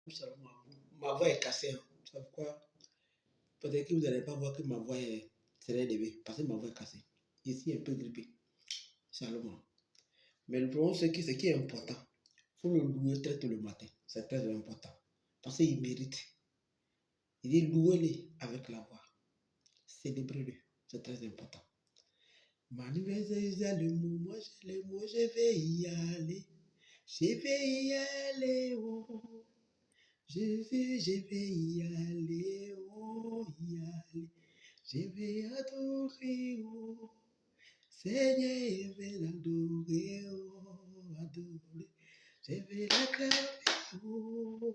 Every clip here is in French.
Seulement, ma voix est cassée. Hein. C'est pourquoi peut-être que vous n'allez pas voir que ma voix est très élevée. Parce que ma voix est cassée. Ici, un peu grippé. Seulement. Mais le problème, c'est que ce qui est important, il faut le louer très tôt le matin. C'est très important. Parce qu'il mérite. Il dit louez-le avec la voix. Célébrez-le. C'est très important. Mon anniversaire, le mot, moi j'ai les mots, je vais y aller. Je vais y aller, oh. Jésus, je vais y aller, oh, y aller. Je vais adorer, oh. Seigneur, je vais l'adorer, oh, adorer. Je vais l'acclamer, oh.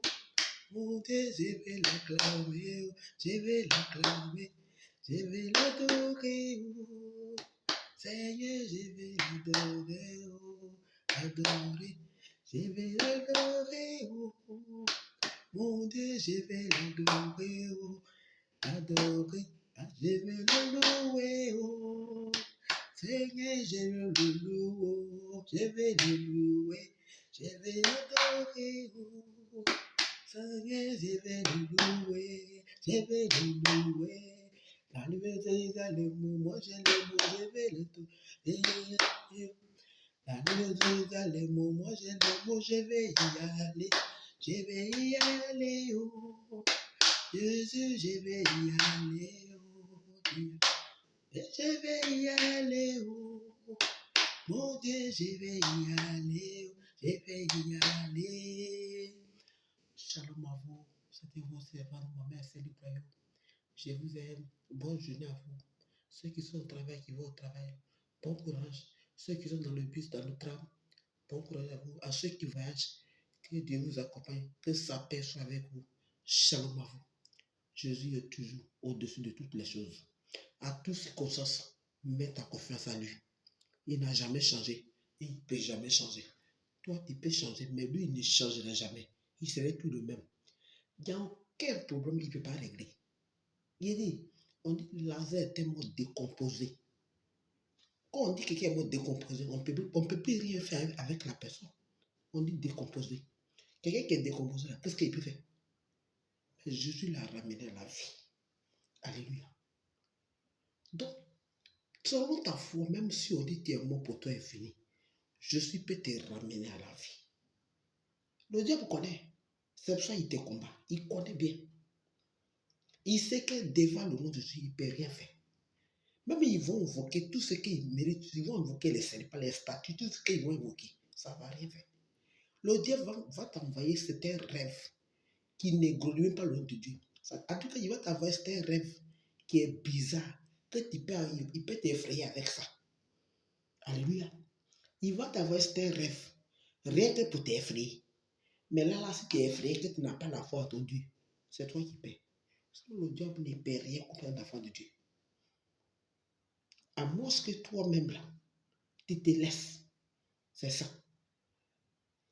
Mon Dieu, je vais l'acclamer, oh. Je vais l'acclamer. Je vais l'adorer, oh. Seigneur, je vais l'adorer, oh. Adorer. Je vais l'adorer, oh. Mon Dieu, je vais l'adorer, oh, adorer, je vais le louer, oh. Seigneur, je vais le louer, oh, je vais le louer, je vais l'adorer, oh. Seigneur, je vais le louer, je vais le louer. La liberté, le mot, moi j'ai le mot, je vais le tout. La liberté, le mot, moi j'ai le mot, je vais y aller. Je vais y aller, oh, Jésus, je vais y aller, oh, je vais y aller, oh, mon Dieu, je vais y aller, oh, je vais y aller. Shalom à vous, c'était vos servants, ma mère, c'est le royaume. Je vous aime, bonne journée à vous. Ceux qui sont au travail, qui vont au travail, bon courage. Ceux qui sont dans le bus, dans le tram, bon courage à vous. À ceux qui voyagent, que Dieu vous accompagne, que sa paix soit avec vous. Shalom à vous. Jésus est toujours au-dessus de toutes les choses. À toutes circonstances, mets ta confiance à lui. Il n'a jamais changé et il ne peut jamais changer. Toi, tu peux changer, mais lui, il ne changera jamais. Il serait tout le même. Il n'y a aucun problème qu'il ne peut pas régler. Il dit, on dit que Lazare est un mot décomposé. Quand on dit que quelqu'un est un mot décomposé, on ne peut plus rien faire avec la personne. On dit décomposé. Quelqu'un qui est décomposé, qu'est-ce qu'il peut faire? Jésus l'a ramené à la vie. Alléluia. Donc, selon ta foi, même si on dit que un mot pour toi est fini, Jésus peut te ramener à la vie. Le diable connaît. C'est pour ça qu'il te combat. Il connaît bien. Il sait que devant le nom de Jésus, il ne peut rien faire. Même ils vont invoquer tout ce qu'ils méritent. Ils vont invoquer les saints, les statues, tout ce qu'ils vont invoquer. Ça ne va rien faire. Le diable va t'envoyer certains rêves qui ne glorifient même pas le nom de Dieu. En tout cas, il va t'envoyer certains rêves qui est bizarre. Que il peut t'effrayer avec ça. Alléluia. Il va t'envoyer certains rêves. Rien que pour t'effrayer. Mais là, si tu es effrayé, que tu n'as pas la foi en ton Dieu, c'est toi qui paies. Sinon, le diable ne paie rien contre un enfant de Dieu. À moins que toi-même, là, tu te laisses. C'est ça.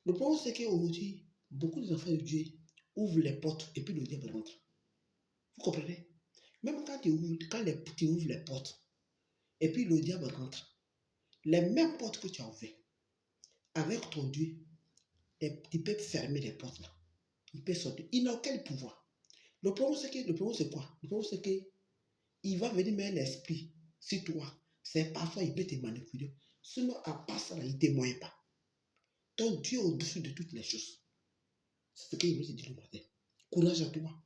Le problème, c'est qu'aujourd'hui, beaucoup d'enfants de Dieu ouvrent les portes et puis le diable rentre. Vous comprenez? Même quand tu ouvres les portes et puis le diable rentre, les mêmes portes que tu as ouvertes, avec ton Dieu, tu peux fermer les portes là. Il peut sortir. Il n'a aucun pouvoir. Le problème, c'est quoi? Le problème, c'est qu'il va venir mettre l'esprit sur toi. C'est parfois, il peut te manipuler. Sinon, à part ça, là, il ne te moyen pas. Ton Dieu est au-dessus de toutes les choses. C'est ce qu'il veut te dire le matin. Courage à toi.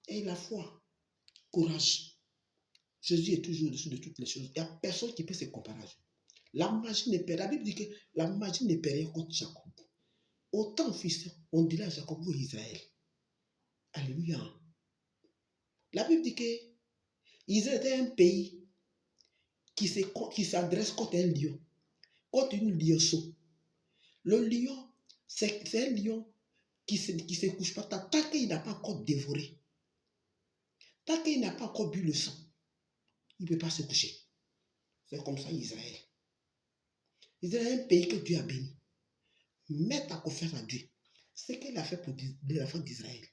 Et la foi. Courage. Jésus est toujours au-dessus de toutes les choses. Il n'y a personne qui peut se comparer à Dieu. La magie ne peut rien. La Bible dit que la magie ne peut rien contre Jacob. Autant fils, on dirait à Jacob ou Israël. Alléluia. La Bible dit que Israël était un pays qui s'adresse contre un lion, contre une lionceau. Le lion, c'est un lion qui se couche pas tant qu'il n'a pas encore dévoré. Tant qu'il n'a pas encore bu le sang, il ne peut pas se coucher. C'est comme ça Israël. Israël est un pays que Dieu a béni. Mets ta confiance en Dieu. Ce qu'il a fait pour l'enfant d'Israël,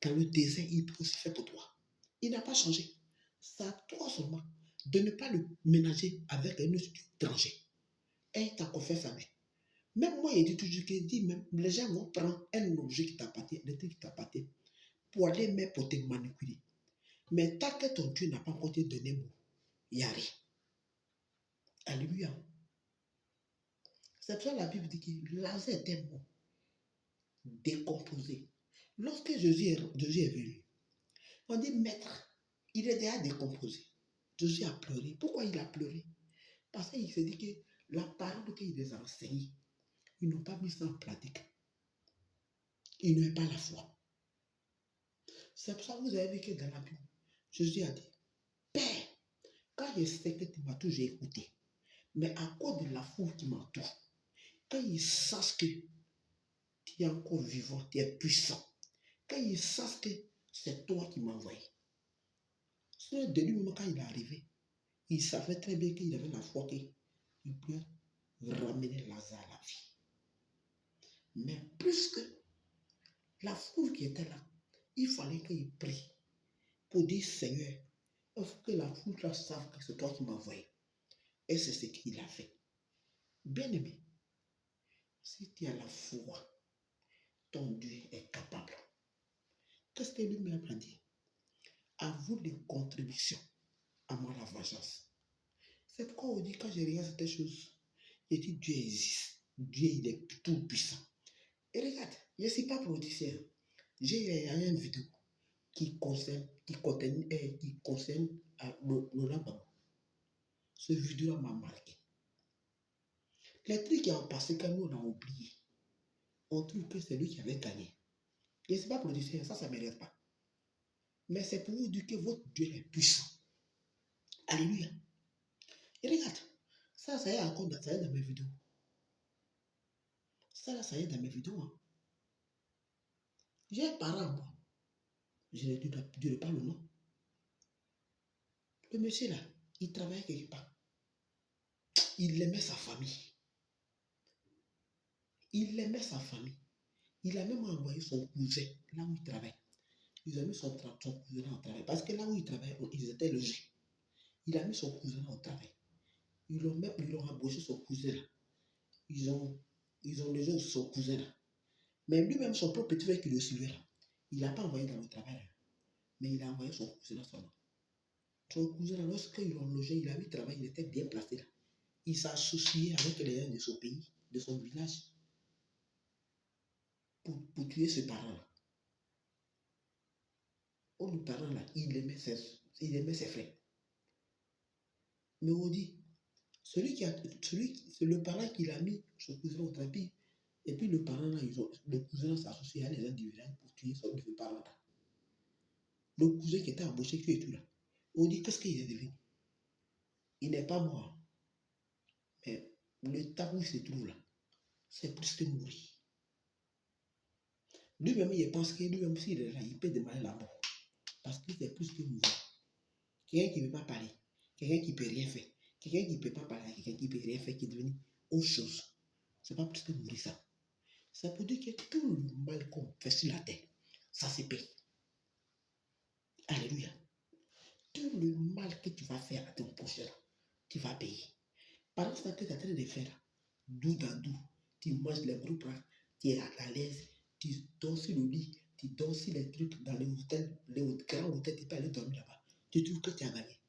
dans le désert, il peut aussi faire pour toi. Il n'a pas changé. C'est à toi seulement de ne pas le ménager avec un autre étranger. Aie ta confiance en lui. Même moi, il dit toujours que dit, même les gens vont prendre un objet qui t'appartient, un truc qui t'appartient, pour aller mettre pour te manipuler. Mais tant que ton Dieu n'a pas encore te donné mot, il n'y a rien. Alléluia. C'est pour ça que la Bible dit que Lazare était mort, décomposé. Lorsque Jésus est venu, on dit, maître, il est déjà décomposé. Jésus a pleuré. Pourquoi il a pleuré? Parce qu'il s'est dit que la parole qu'il les a enseignée, ils n'ont pas mis ça en pratique. Ils n'ont pas la foi. C'est pour ça que vous avez vu que dans la Bible, Jésus a dit, Père, quand je sais que tu m'as toujours écouté, mais à cause de la foule qui m'entoure, quand ils sachent que tu es encore vivant, tu es puissant, quand ils sachent que c'est toi qui m'as envoyé, c'est de lui-même quand il est arrivé, il savait très bien qu'il avait la foi qu'il pouvait ramener Lazare à la vie. Mais plus que la foule qui était là, il fallait qu'il prie pour dire Seigneur, il faut que la foule là sache que c'est toi qui m'as envoyé. Et c'est ce qu'il a fait. Bien aimé, si tu as la foi, ton Dieu est capable. Qu'est-ce que lui-même a dit? À vous les contributions, à moi la vengeance. C'est pourquoi on dit quand je regarde cette chose, je dis Dieu existe. Dieu il est tout puissant. Et regarde, je ne suis pas politicien. J'ai une vidéo qui concerne Laurent Gbagbo. Ce vidéo m'a marqué. Les trucs qui ont passé quand nous on a oublié, on trouve que c'est lui qui avait gagné. Je ne suis pas politicien, ça ne m'intéresse pas. Mais c'est pour vous dire que votre Dieu est puissant. Alléluia. Et regarde, ça y est encore dans mes vidéos. Ça y est dans mes vidéos. Hein. J'ai un parent, moi. Je ne dirai pas le nom. Le monsieur là, il travaillait quelque part. Il aimait sa famille. Il aimait sa famille. Il a même envoyé son cousin là où il travaille. Ils ont mis son cousin là au travail. Parce que là où il travaille, ils étaient logés. Il a mis son cousin là au travail. Ils ont embauché son cousin là. Ils ont logé son cousin là. Mais lui-même, son propre petit frère qui le suivait là, il n'a pas envoyé dans le travail là. Mais il a envoyé son cousin là seulement. Son cousin là, lorsqu'ils l'ont logé, il a vu travail, il était bien placé là. Il s'associait avec les gens de son pays, de son village, pour tuer ce parent-là. Oh, le parent-là, il aimait ses frères. Mais on dit, c'est le parent qui l'a mis son cousin au tapis. Et puis le parent-là, le cousin s'associe à les gens du village pour tuer ce parent-là. Le cousin qui était embauché, qui est tout là. On dit, qu'est-ce qu'il est devenu? Il n'est pas mort. Mais le temps où il se trouve là, c'est plus que mourir. Lui-même, il pense que lui-même, s'il est là, il peut demander la mort. Parce que c'est plus que mourir. Quelqu'un qui ne peut pas parler, quelqu'un qui ne peut rien faire, quelqu'un qui ne peut pas parler, quelqu'un qui ne peut rien faire, qui est devenu autre chose. C'est pas plus que mourir ça. Ça peut dire que tout le mal qu'on fait sur la terre, ça se paye. Alléluia. Tout le mal que tu vas faire à ton prochain, tu vas payer. Pendant ce temps que tu es en train de faire, doux dans doux, tu manges les groupes, tu es à l'aise, tu dors sur le lit, tu dors sur les trucs dans les hôtels, les grands hôtels, tu peux aller dormir là-bas. Tu trouves que tu as gagné.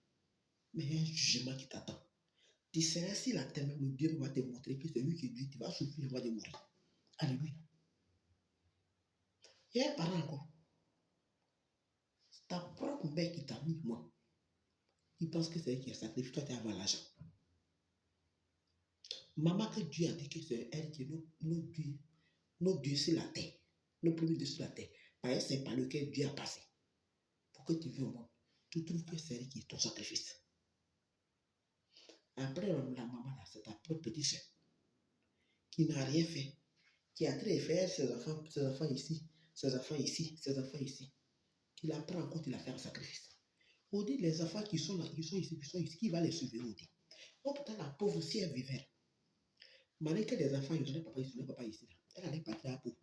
Mais il y a un jugement qui t'attend. Tu seras si la terre, même le Dieu va te montrer que c'est lui qui dit, tu vas souffrir avant de mourir. Alléluia. Il y a un parent encore. Ta propre mère qui t'a mis, moi. Il pense que c'est elle qui a sacrifié, toi tu as avoir l'argent. Maman, que Dieu a dit que c'est elle qui est nos dieux sur la terre. Nos premiers dieux sur la terre. Par elle, c'est par lequel Dieu a passé. Pour que tu vives au monde. Tu trouves que c'est elle qui est ton sacrifice. Après, la maman, là, c'est ta propre petite soeur. Qui n'a rien fait. Qui a très fait ses enfants ici, ses enfants ici, ses enfants ici. Qui la prend en compte, il a fait un sacrifice. On dit les enfants qui sont là, qui sont ici, qui va les suivre, on dit. Oh, pourtant, la pauvre, si elle vivait, malgré que les enfants, ils n'ont papa ici, là. Elle allait partir là pour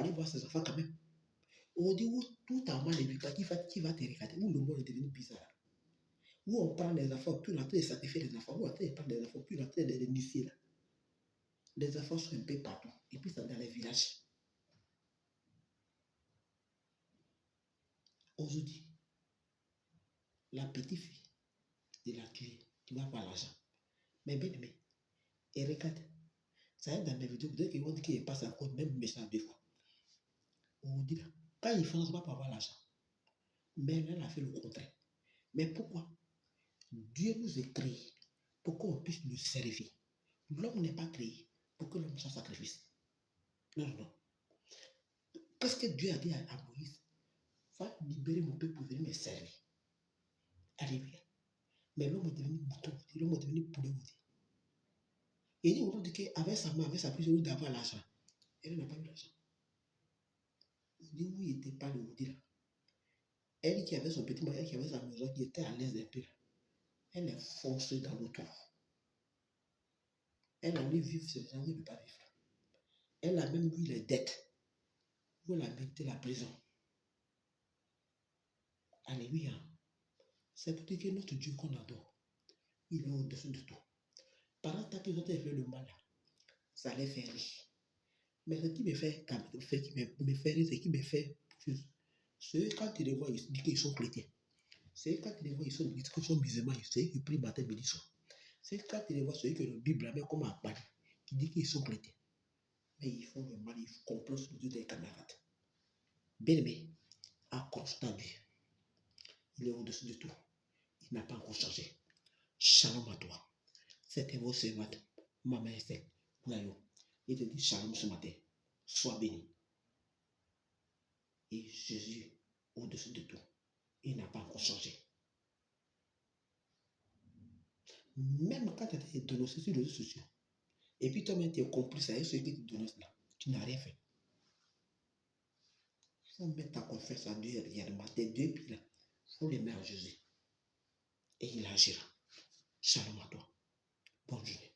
aller voir ses enfants quand même. On dit où tout en mal éducatif qui va te regarder, où le monde est devenu bizarre. Où on prend les enfants, puis on est en train de sacrifier les enfants, où on est en train de prendre les enfants, puis on est en train de les initier là. Les enfants sont un peu partout. Et puis, c'est dans les villages. Aujourd'hui, la petite fille de la tuer, tu vas avoir l'argent. Mais bien aimé, et regarde, ça aide dans mes vidéos, dès qu'ils vont dire qu'il passe encore même méchant 2 fois. On dit là, quand ils font ça, pas pour avoir l'argent. Mais elle a fait le contraire. Mais pourquoi? Dieu nous a créés pour qu'on puisse le servir. L'homme n'est pas créé pour que l'homme soit sacrifice. Non, non, non. Qu'est-ce que Dieu a dit à Moïse? Va libérer mon peuple pour venir me servir. Alléluia. Mais l'homme est devenu mouton, l'homme est devenu poulet. Et il nous dit qu'avec sa main, avec sa puissance d'avoir l'argent, elle n'a pas eu l'argent. Il dit où il n'était pas le maudit là. Elle qui avait son petit moyen, qui avait sa maison, qui était à l'aise un peu là. Elle est foncée dans le tour. Elle a allé vivre ce genre, elle ne peut pas vivre. Elle a même eu les dettes. Où elle a mérité la prison. Alléluia. C'est pour dire que notre Dieu qu'on adore, il est au-dessus de tout. Pendant qu'ils ont fait le mal, ça les fait rire. Mais ce qui me fait rire, ce qui me fait plus, c'est quand ils les voient, ils disent qu'ils sont chrétiens. C'est quand ils les voient, ils disent qu'ils sont musulmans, c'est eux qui prient matin, midi, soir. C'est quand ils les voient, c'est eux que la Bible la met comme un pari, qui dit qu'ils sont chrétiens. Mais ils font le mal, ils complotent sur le Dieu des camarades. Bien-aimé, accroche ta Dieu. Il est au-dessus de tout. Il n'a pas encore changé. Shalom à toi. C'était vos servantes, Maman Esther, Goulayo. Il te dit shalom ce matin. Sois béni. Et Jésus, au-dessus de tout, il n'a pas encore changé. Même quand tu as été dénoncé sur les réseaux sociaux, et puis toi-même tu es complice avec ceux qui te dénoncent là, tu n'as rien fait. Il faut mettre ta confiance en Dieu réellement. Tes 2 pieds là, il faut les mettre en Jésus. Et il agira. Shalom à toi. Bonne journée.